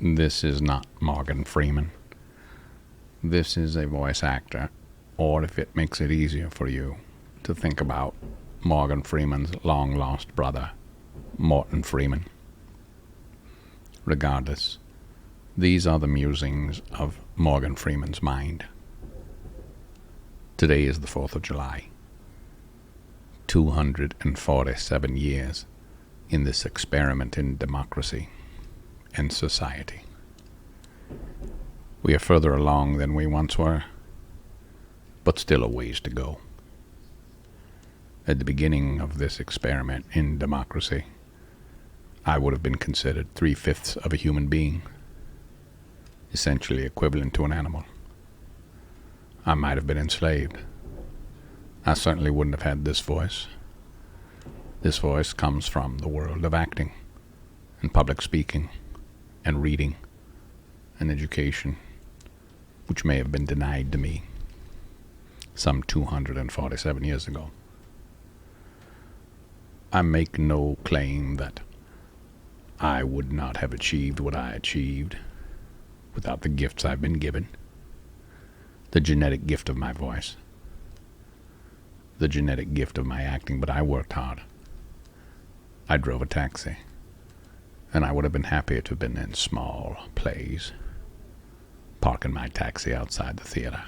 This is not Morgan Freeman. This is a voice actor, or if it makes it easier for you to think about Morgan Freeman's long-lost brother, Morton Freeman. Regardless, these are the musings of Morgan Freeman's mind. Today is the 4th of July. 247 years in this experiment in democracy and society. We are further along than we once were, but still a ways to go. At the beginning of this experiment in democracy, I would have been considered 3/5 of a human being, essentially equivalent to an animal. I might have been enslaved. I certainly wouldn't have had this voice. This voice comes from the world of acting and public speaking and reading and education, which may have been denied to me some 247 years ago. I make no claim that I would not have achieved what I achieved without the gifts I've been given. The genetic gift of my voice, the genetic gift of my acting, but I worked hard. I drove a taxi, and I would have been happier to have been in small plays, parking my taxi outside the theater,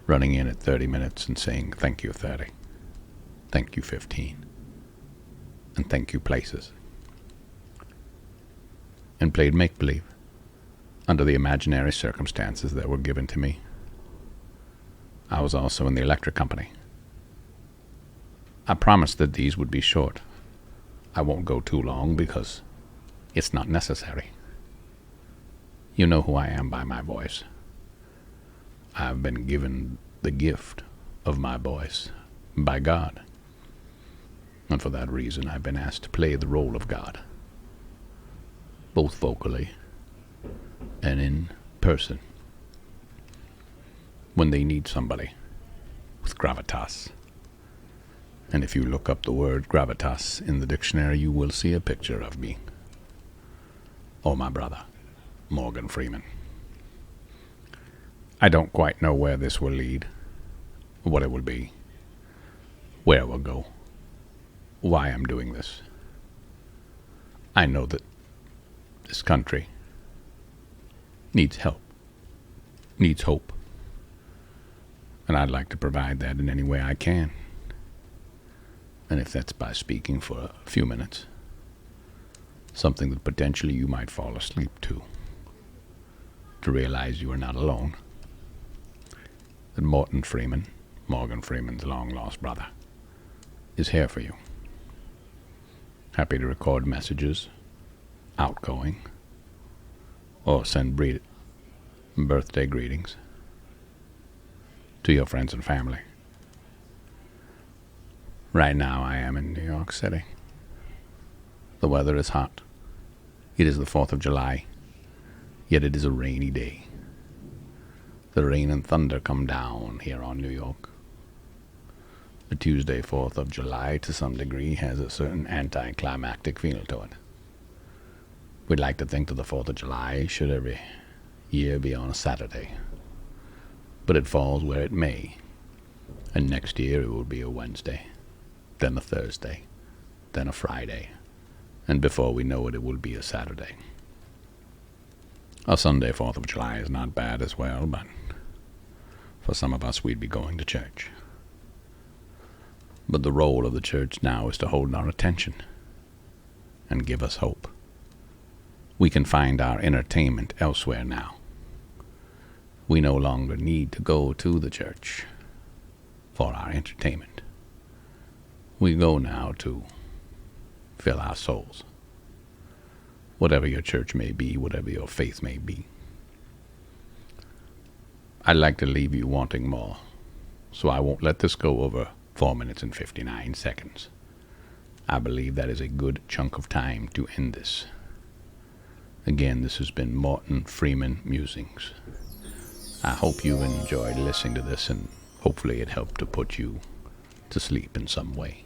running in at 30 minutes and saying, "Thank you, 30, thank you, 15, and thank you, places," and played make-believe under the imaginary circumstances that were given to me. I was also in the electric company. I promised that these would be short. I won't go too long because it's not necessary. You know who I am by my voice. I've been given the gift of my voice by God, and for that reason I've been asked to play the role of God, both vocally and in person, when they need somebody with gravitas. And if you look up the word gravitas in the dictionary, you will see a picture of me, or my brother, Morgan Freeman. I don't quite know where this will lead, what it will be, where it will go, why I'm doing this. I know that this country needs help, needs hope, and I'd like to provide that in any way I can. And if that's by speaking for a few minutes, something that potentially you might fall asleep to realize you are not alone, that Morton Freeman, Morgan Freeman's long-lost brother, is here for you. Happy to record messages, outgoing, or send birthday greetings to your friends and family. Right now I am in New York City. The weather is hot. It is the 4th of July, yet it is a rainy day. The rain and thunder come down here on New York. The Tuesday 4th of July, to some degree, has a certain anticlimactic feel to it. We'd like to think that the 4th of July should every year be on a Saturday, but it falls where it may, and next year it will be a Wednesday, then a Thursday, then a Friday, and before we know it, it will be a Saturday. A Sunday 4th of July is not bad as well, but for some of us we'd be going to church. But the role of the church now is to hold our attention and give us hope. We can find our entertainment elsewhere now. We no longer need to go to the church for our entertainment. We go now to fill our souls. Whatever your church may be, whatever your faith may be. I'd like to leave you wanting more, so I won't let this go over 4 minutes and 59 seconds. I believe that is a good chunk of time to end this. Again, this has been Morgan Freeman Musings. I hope you enjoyed listening to this, and hopefully it helped to put you to sleep in some way.